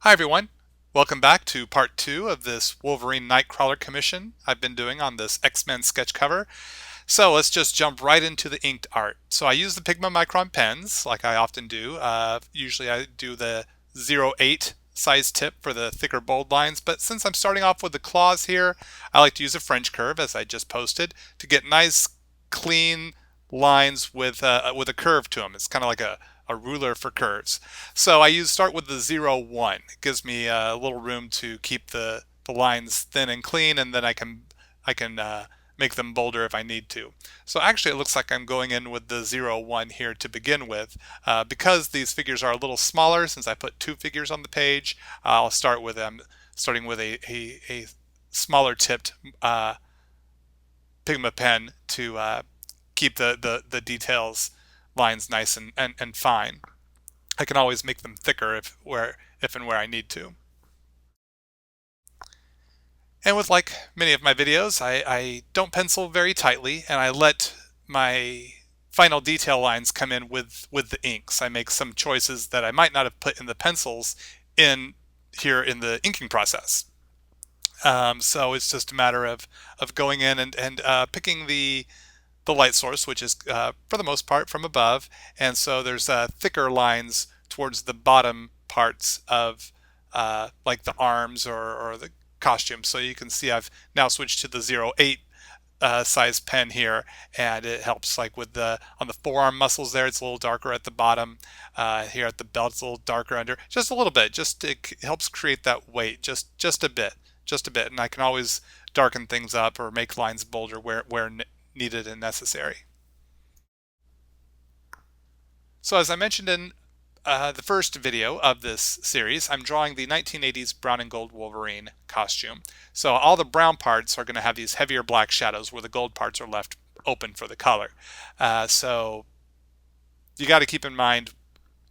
Hi everyone, welcome back to part 2 of this Wolverine Nightcrawler commission I've been doing on this X-Men sketch cover. So let's just jump right into the inked art. So I use the Pigma Micron pens like I often do. Usually I do the 0.8 size tip for the thicker bold lines, but since I'm starting off with the claws here, I like to use a French curve as I just posted to get nice clean lines with a curve to them. It's kind of like a ruler for curves. So I start with the 0.1. It gives me a little room to keep the lines thin and clean, and then I can make them bolder if I need to. So actually it looks like I'm going in with the 0.1 here to begin with. Because these figures are a little smaller, since I put two figures on the page, I'll start with them, starting with a smaller tipped Pigma pen to keep the details lines nice and fine. I can always make them thicker if and where I need to. And with like many of my videos, I don't pencil very tightly, and I let my final detail lines come in with the inks. I make some choices that I might not have put in the pencils in here in the inking process. So it's just a matter of going in and picking the light source, which is for the most part from above, and so there's thicker lines towards the bottom parts of like the arms or the costume. So you can see I've now switched to the 0.8 size pen here, and it helps like with the on the forearm muscles there. It's a little darker at the bottom. Here at the belt, it's a little darker under, just a little bit. Just it helps create that weight, just a bit, just a bit. And I can always darken things up or make lines bolder where needed and necessary. So as I mentioned in the first video of this series, I'm drawing the 1980s brown and gold Wolverine costume. So all the brown parts are going to have these heavier black shadows where the gold parts are left open for the color. So you got to keep in mind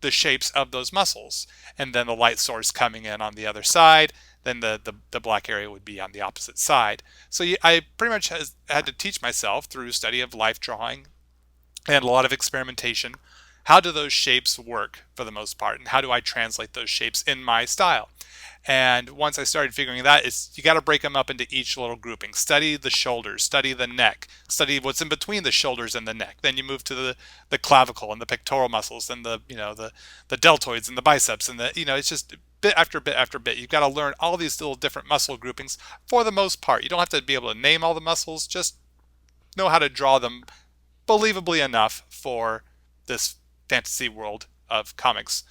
the shapes of those muscles, and then the light source coming in on the other side, then the black area would be on the opposite side. So I pretty much had to teach myself through study of life drawing and a lot of experimentation, how do those shapes work for the most part, and how do I translate those shapes in my style. And once I started figuring that, you got to break them up into each little grouping. Study the shoulders, study the neck, study what's in between the shoulders and the neck. Then you move to the clavicle and the pectoral muscles, and the deltoids and the biceps, and it's just bit after bit after bit. You've got to learn all these little different muscle groupings for the most part. You don't have to be able to name all the muscles, just know how to draw them believably enough for this fantasy world of comics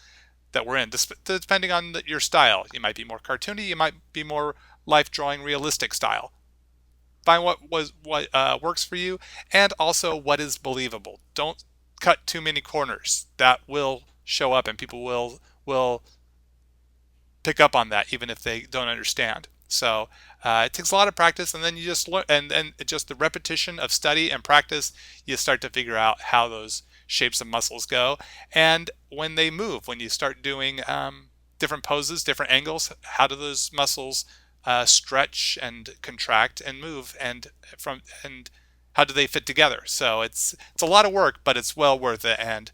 that we're in, depending on your style. You might be more cartoony, you might be more life drawing realistic style. Find what works for you, and also what is believable. Don't cut too many corners. That will show up, and people will pick up on that even if they don't understand. So it takes a lot of practice, and then you just learn, and just the repetition of study and practice, you start to figure out how those shapes of muscles go, and when they move, when you start doing different poses, different angles, how do those muscles stretch and contract and move, and how do they fit together? So it's a lot of work, but it's well worth it, and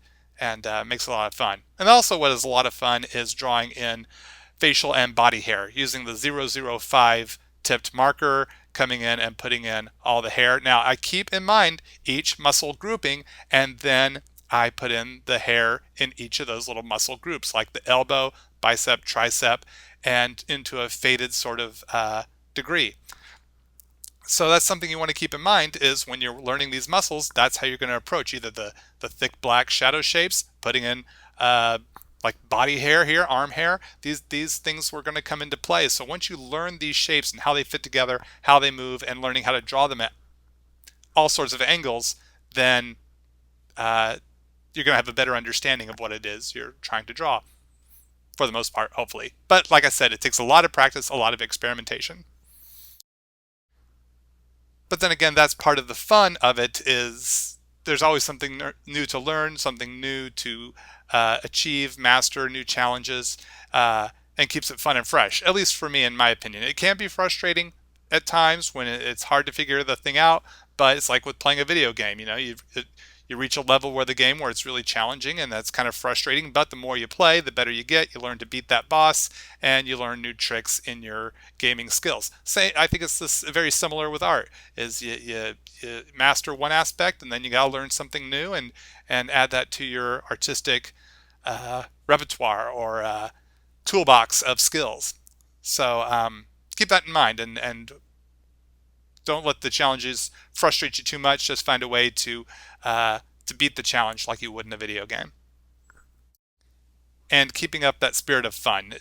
makes a lot of fun. And also, what is a lot of fun is drawing in facial and body hair using the 0.05 tipped marker, coming in and putting in all the hair. Now I keep in mind each muscle grouping, and then I put in the hair in each of those little muscle groups, like the elbow, bicep, tricep, and into a faded sort of degree. So that's something you want to keep in mind, is when you're learning these muscles, that's how you're going to approach either the thick black shadow shapes, putting in like body hair here, arm hair. These things were going to come into play. So once you learn these shapes and how they fit together, how they move, and learning how to draw them at all sorts of angles, then you're going to have a better understanding of what it is you're trying to draw, for the most part, hopefully. But like I said, it takes a lot of practice, a lot of experimentation. But then again, that's part of the fun of it, is there's always something new to learn, something new to achieve, master, new challenges, and keeps it fun and fresh, at least for me, in my opinion. It can be frustrating at times when it's hard to figure the thing out, but it's like with playing a video game. You you reach a level where the game where it's really challenging, and that's kind of frustrating, but the more you play, the better you get. You learn to beat that boss, and you learn new tricks in your gaming skills. I think it's this very similar with art, is you master one aspect, and then you gotta learn something new and add that to your artistic repertoire or toolbox of skills. So keep that in mind, and don't let the challenges frustrate you too much. Just find a way to beat the challenge like you would in a video game. And keeping up that spirit of fun.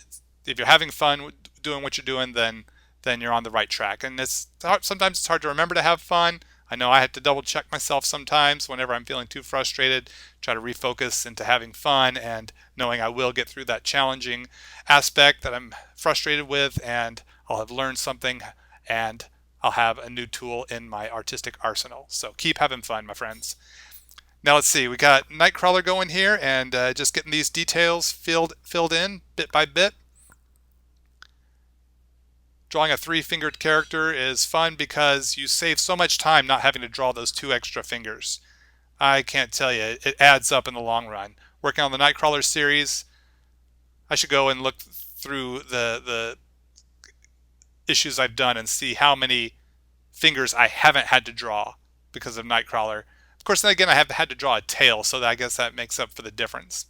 If you're having fun doing what you're doing, then you're on the right track. And sometimes it's hard to remember to have fun. I know I have to double check myself sometimes whenever I'm feeling too frustrated, try to refocus into having fun and knowing I will get through that challenging aspect that I'm frustrated with, and I'll have learned something, and I'll have a new tool in my artistic arsenal. So keep having fun, my friends. Now let's see, we got Nightcrawler going here, and just getting these details filled in bit by bit. Drawing a three-fingered character is fun because you save so much time not having to draw those 2 extra fingers. I can't tell you, it adds up in the long run. Working on the Nightcrawler series, I should go and look through the issues I've done and see how many fingers I haven't had to draw because of Nightcrawler. Of course, then again, I have had to draw a tail, so I guess that makes up for the difference.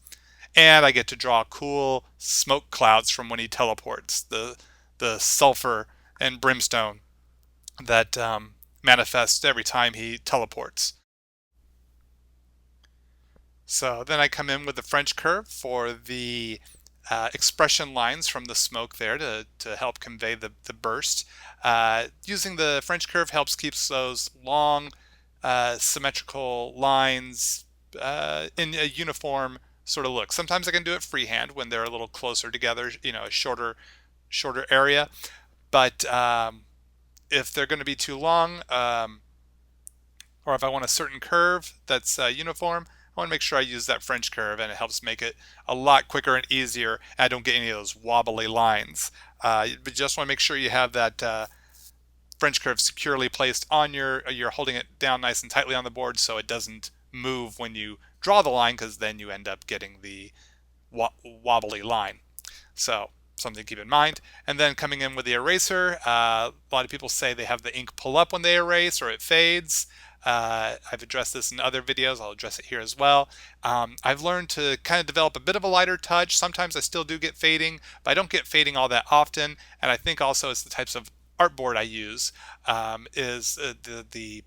And I get to draw cool smoke clouds from when he teleports, the sulfur and brimstone that manifests every time he teleports. So then I come in with the French curve for the expression lines from the smoke there to help convey the burst. Using the French curve helps keeps those long symmetrical lines in a uniform sort of look. Sometimes I can do it freehand when they're a little closer together, a shorter area, but if they're going to be too long, or if I want a certain curve that's uniform, I want to make sure I use that French curve, and it helps make it a lot quicker and easier, and I don't get any of those wobbly lines. But just want to make sure you have that French curve securely placed on you're holding it down nice and tightly on the board so it doesn't move when you draw the line, because then you end up getting the wobbly line. So something to keep in mind. And then coming in with the eraser, a lot of people say they have the ink pull up when they erase or it fades. I've addressed this in other videos. I'll address it here as well. I've learned to kind of develop a bit of a lighter touch. Sometimes I still do get fading, but I don't get fading all that often. And I think also it's the types of artboard I use. Is the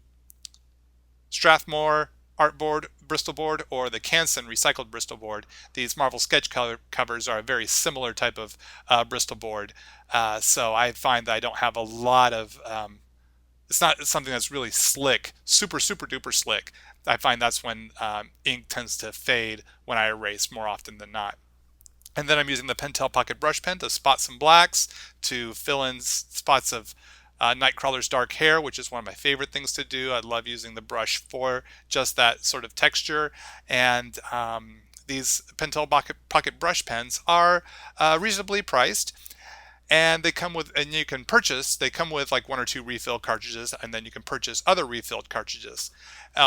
Strathmore artboard, Bristol board, or the Canson recycled Bristol board. These Marvel sketch covers are a very similar type of Bristol board. So I find that I don't have a lot of it's not something that's really slick, super duper slick. I find that's when ink tends to fade when I erase more often than not. And then I'm using the Pentel Pocket Brush Pen to spot some blacks, to fill in spots of Nightcrawler's dark hair, which is one of my favorite things to do. I love using the brush for just that sort of texture. And these Pentel Pocket Brush Pens are reasonably priced. And they come with, and you can purchase, they come with like 1 or 2 refill cartridges, and then you can purchase other refilled cartridges.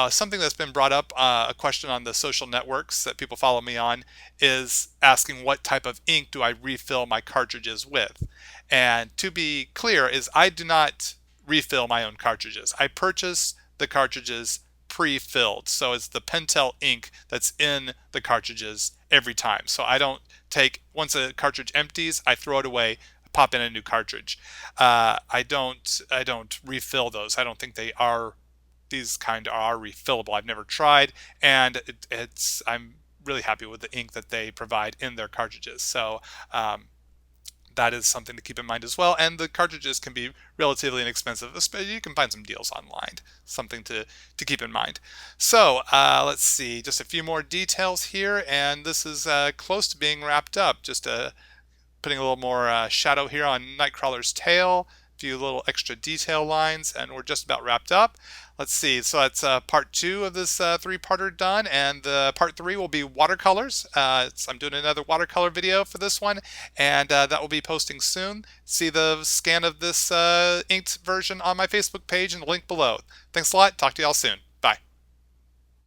Something that's been brought up, a question on the social networks that people follow me on, is asking what type of ink do I refill my cartridges with. And to be clear, is I do not refill my own cartridges. I purchase the cartridges pre-filled. So it's the Pentel ink that's in the cartridges every time. So I don't take, once a cartridge empties, I throw it away, pop in a new cartridge. I don't refill those. I don't think these kind are refillable. I've never tried, and I'm really happy with the ink that they provide in their cartridges. So that is something to keep in mind as well. And the cartridges can be relatively inexpensive. You can find some deals online. Something to keep in mind. So let's see, just a few more details here, and this is close to being wrapped up. Just putting a little more shadow here on Nightcrawler's tail, a few little extra detail lines, and we're just about wrapped up. Let's see, so that's part 2 of this 3-parter done, and part 3 will be watercolors. So I'm doing another watercolor video for this one, and that will be posting soon. See the scan of this inked version on my Facebook page and the link below. Thanks a lot. Talk to y'all soon.